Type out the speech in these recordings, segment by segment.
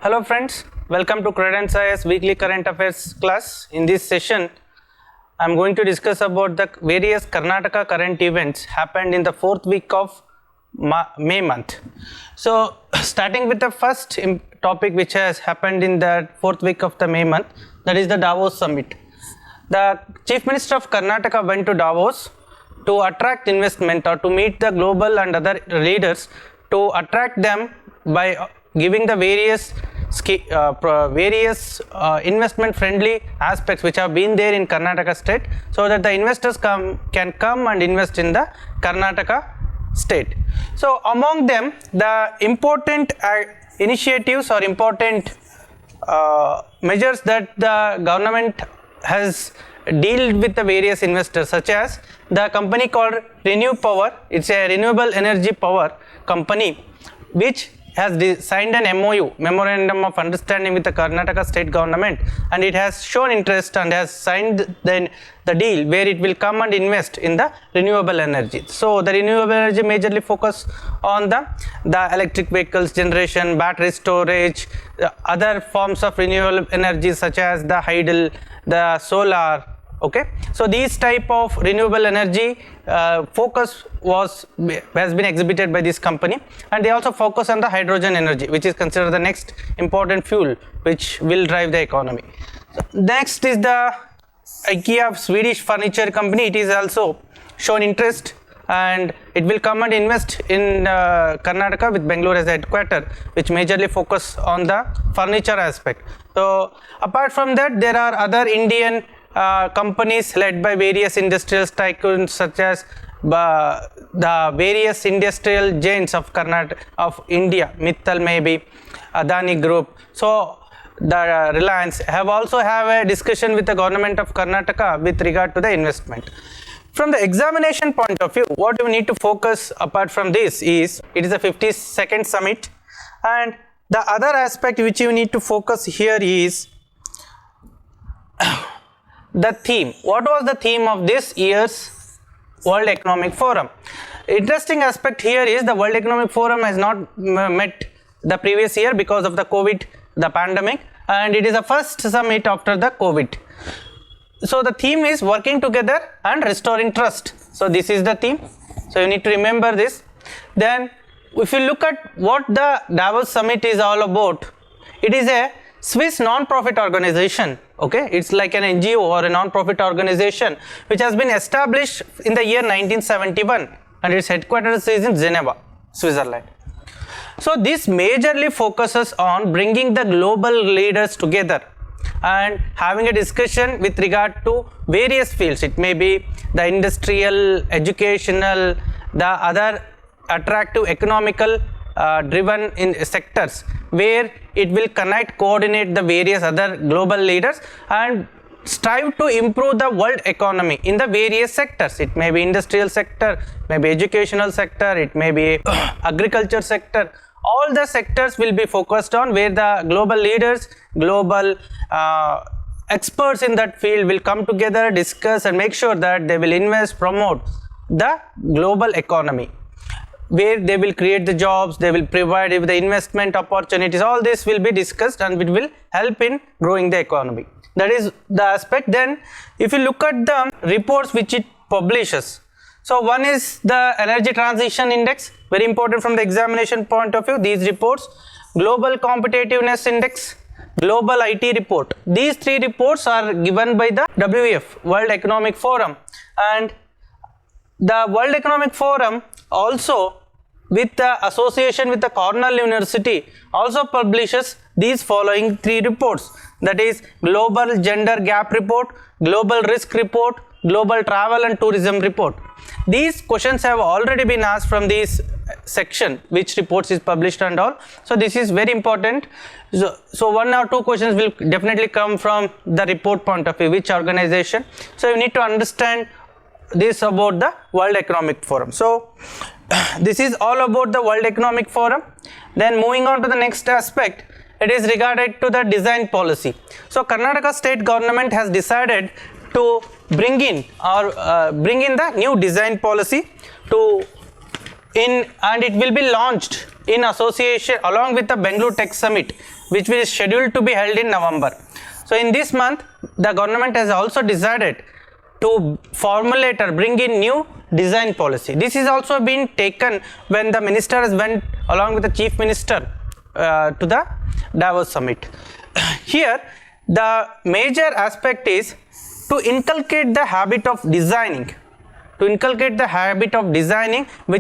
Hello friends, welcome to Credence IS weekly current affairs class. In this session, I am going to discuss about the various Karnataka current events happened in the fourth week of May month. So starting with the first topic which has happened in the fourth week of the May month, that is the Davos Summit. The Chief Minister of Karnataka went to Davos to attract investment or to meet the global and other leaders to attract them by giving the various investment friendly aspects which have been there in Karnataka state, so that the investors can come and invest in the Karnataka state. So among them, the important initiatives or important measures that the government has dealt with the various investors, such as the company called Renew Power. It's a renewable energy power company which has signed an MOU, Memorandum of Understanding, with the Karnataka state government, and it has shown interest and has signed the deal where it will come and invest in the renewable energy. So the renewable energy majorly focus on the electric vehicles generation, battery storage, other forms of renewable energy such as the hydel, the solar. Okay, so these type of renewable energy focus has been exhibited by this company, and they also focus on the hydrogen energy, which is considered the next important fuel which will drive the economy. So next is the Ikea, Swedish furniture company. It is also shown interest and it will come and invest in Karnataka with Bangalore as a headquarter, which majorly focus on the furniture aspect. So apart from that, there are other Indian companies led by various industrial tycoons such as the various industrial giants of Karnataka, of India, Mittal maybe, Adani Group. So the Reliance have also have a discussion with the government of Karnataka with regard to the investment. From the examination point of view, what you need to focus apart from this is, it is a 52nd summit, and the other aspect which you need to focus here is the theme. What was the theme of this year's World Economic Forum? Interesting aspect here is the World Economic Forum has not met the previous year because of the COVID, the pandemic, and it is the first summit after the COVID. So the theme is working together and restoring trust. So this is the theme. So you need to remember this. Then if you look at what the Davos Summit is all about, it is a Swiss non-profit organization. Okay, it's like an NGO or a non-profit organization which has been established in the year 1971, and its headquarters is in Geneva, Switzerland. So this majorly focuses on bringing the global leaders together and having a discussion with regard to various fields. It may be the industrial, educational, the other attractive economical driven in sectors where it will connect, coordinate the various other global leaders and strive to improve the world economy in the various sectors. It may be industrial sector, maybe educational sector, it may be agriculture sector. All the sectors will be focused on where the global leaders, global experts in that field will come together, discuss and make sure that they will invest, promote the global economy, where they will create the jobs, they will provide the investment opportunities. All this will be discussed and it will help in growing the economy. That is the aspect. Then if you look at the reports which it publishes, so one is the Energy Transition Index, very important from the examination point of view. These reports, Global Competitiveness Index, Global IT Report. These three reports are given by the WEF, World Economic Forum, and the World Economic Forum also with the association with the Cornell University also publishes these following three reports, that is Global Gender Gap Report, Global Risk Report, Global Travel and Tourism Report. These questions have already been asked from this section, which reports is published and all. So this is very important. So one or two questions will definitely come from the report point of view, which organization. So you need to understand this about the World Economic Forum. So this is all about the World Economic Forum. Then moving on to the next aspect, it is regarded to the design policy. So Karnataka state government has decided to bring in the new design policy and it will be launched in association along with the Bangalore Tech Summit, which is scheduled to be held in November. So in this month, the government has also decided to formulate or bring in new design policy. This is also been taken when the ministers went along with the chief minister to the Davos Summit. Here, the major aspect is to inculcate the habit of designing. Which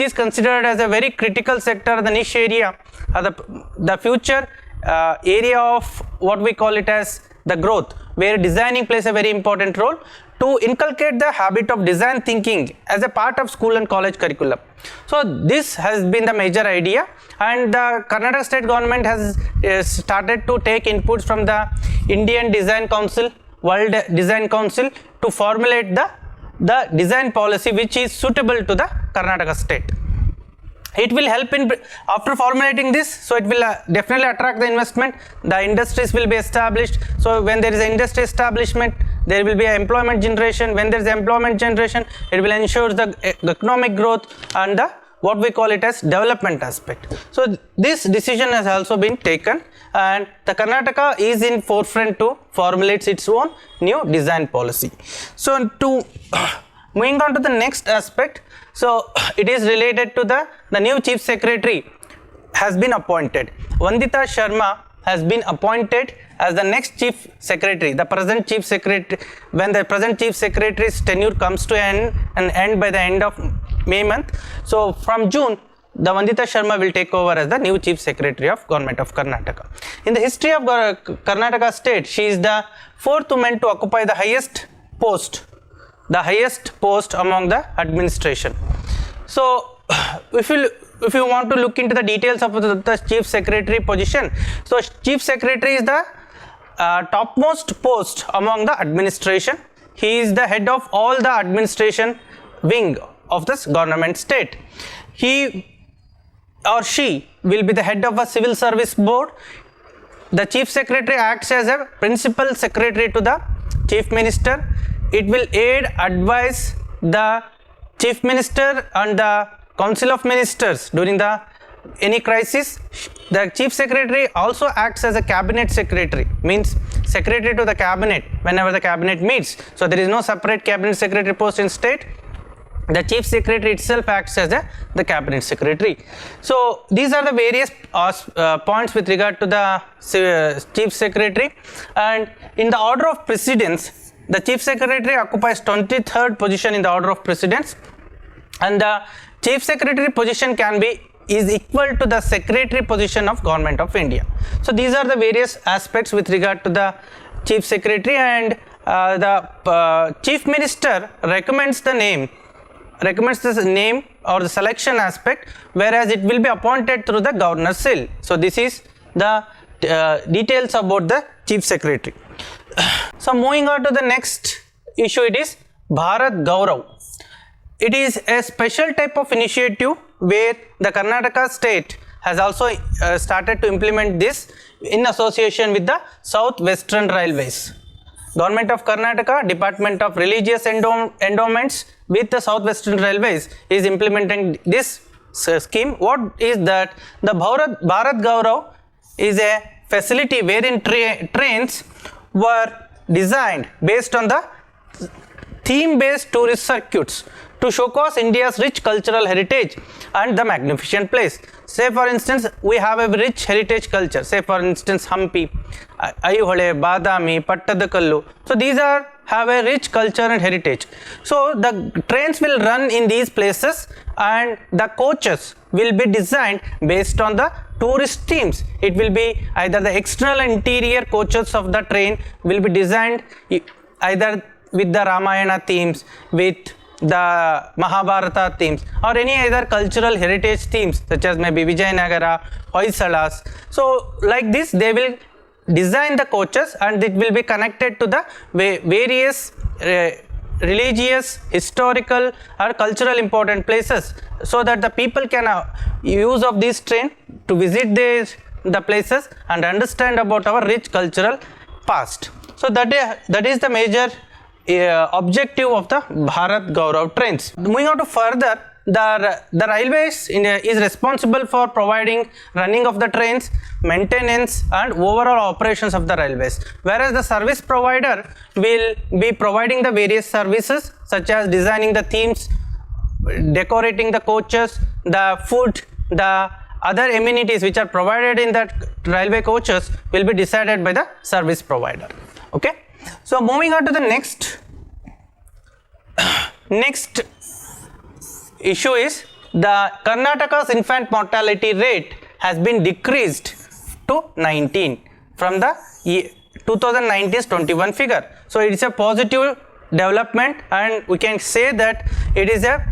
is considered as a very critical sector, the niche area, the future area of what we call it as the growth, where designing plays a very important role, to inculcate the habit of design thinking as a part of school and college curriculum. So this has been the major idea, and the Karnataka state government has started to take inputs from the Indian Design Council, World Design Council, to formulate the design policy which is suitable to the Karnataka state. It will help in, after formulating this, so it will definitely attract the investment, the industries will be established. So when there is an industry establishment, there will be an employment generation. When there is employment generation, it will ensure the economic growth and the what we call it as development aspect. So this decision has also been taken, and the Karnataka is in forefront to formulate its own new design policy. So to moving on to the next aspect, so it is related to the new chief secretary has been appointed. Vandita Sharma has been appointed as the next chief secretary. The present chief secretary, when the present chief secretary's tenure comes to an end by the end of May month, so from June, the Vandita Sharma will take over as the new chief secretary of government of Karnataka. In the history of Karnataka state, she is the fourth woman to occupy the highest post among the administration. So if you want to look into the details of the chief secretary position, so chief secretary is the topmost post among the administration. He is the head of all the administration wing of this government state. He or she will be the head of a civil service board. The chief secretary acts as a principal secretary to the chief minister. It will aid, advise the chief minister and the council of ministers during any crisis. The chief secretary also acts as a cabinet secretary, means secretary to the cabinet whenever the cabinet meets. So there is no separate cabinet secretary post in state. The chief secretary itself acts as the cabinet secretary. So these are the various points with regard to the chief secretary, and in the order of precedence, the chief secretary occupies 23rd position in the order of precedence, and the chief secretary position is equal to the secretary position of government of India. So these are the various aspects with regard to the chief secretary, and the chief minister recommends the name or the selection aspect, whereas it will be appointed through the governor's seal. So this is the details about the chief secretary. So moving on to the next issue, it is Bharat Gaurav. It is a special type of initiative where the Karnataka state has also started to implement this in association with the South Western Railways. Government of Karnataka, Department of Religious Endowments with the South Western Railways is implementing this scheme. What is that? The Bharat Gaurav is a facility wherein trains were designed based on the theme-based tourist circuits to showcase India's rich cultural heritage and the magnificent place. Say for instance, we have a rich heritage culture. Say for instance, Hampi, Ayuhole, Badami, Pattadakallu. So these have a rich culture and heritage. So the trains will run in these places, and the coaches will be designed based on the tourist themes. It will be either the external and interior coaches of the train will be designed either with the Ramayana themes, with the Mahabharata themes, or any other cultural heritage themes such as maybe Vijayanagara, Hoysalas. So like this they will design the coaches, and it will be connected to the various religious, historical or cultural important places, so that the people can use of this train to visit the places and understand about our rich cultural past. So that is the major objective of the Bharat Gaurav trains. Moving on to further, the railways is responsible for providing running of the trains, maintenance and overall operations of the railways, whereas the service provider will be providing the various services such as designing the themes, decorating the coaches, the food, the other amenities which are provided in that railway coaches will be decided by the service provider. Okay, so moving on to the next issue is the Karnataka's infant mortality rate has been decreased to 19 from the 2019's 21 figure. So it is a positive development, and we can say that it is a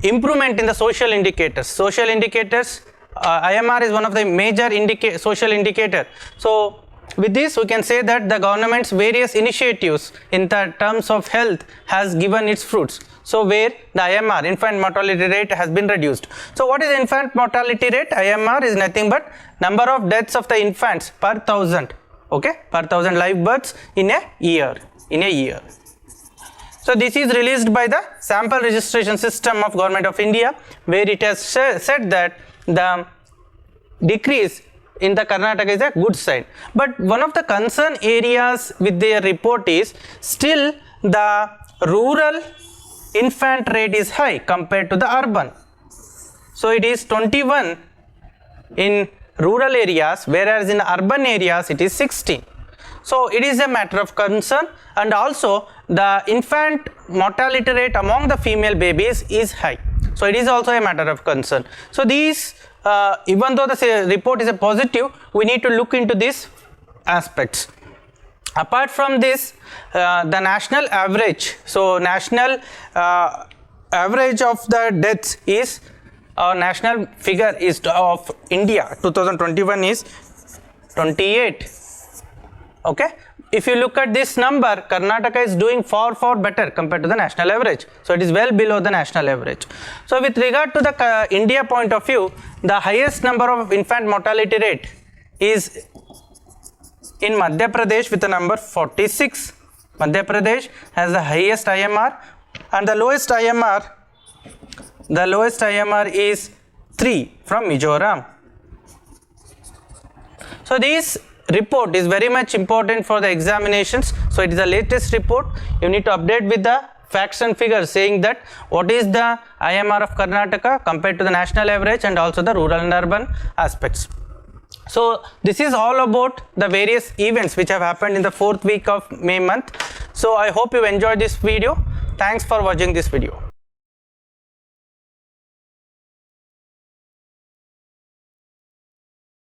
improvement in the social indicators. Social indicators, IMR is one of the major social indicator. So with this we can say that the government's various initiatives in the terms of health has given its fruits. So where the IMR, infant mortality rate, has been reduced. So what is infant mortality rate? IMR is nothing but number of deaths of the infants per 1000, okay, per 1000 live births in a year. So this is released by the sample registration system of Government of India, where it has said that the decrease in the Karnataka is a good sign. But one of the concern areas with their report is still the rural infant rate is high compared to the urban. So it is 21 in rural areas, whereas in urban areas it is 16. So it is a matter of concern, and also the infant mortality rate among the female babies is high. So it is also a matter of concern. So these, even though the report is a positive, we need to look into these aspects. Apart from this, the national average, so national average of the deaths is, national figure is of India 2021 is 28. Okay, if you look at this number, Karnataka is doing far better compared to the national average. So it is well below the national average. So with regard to the India point of view, the highest number of infant mortality rate is in Madhya Pradesh with the number 46. Madhya Pradesh has the highest IMR, and the lowest IMR is 3 from Mizoram. So this report is very much important for the examinations. So it is the latest report. You need to update with the facts and figures saying that what is the IMR of Karnataka compared to the national average, and also the rural and urban aspects. So this is all about the various events which have happened in the 4th week of May month. So I hope you enjoyed this video. Thanks for watching this video.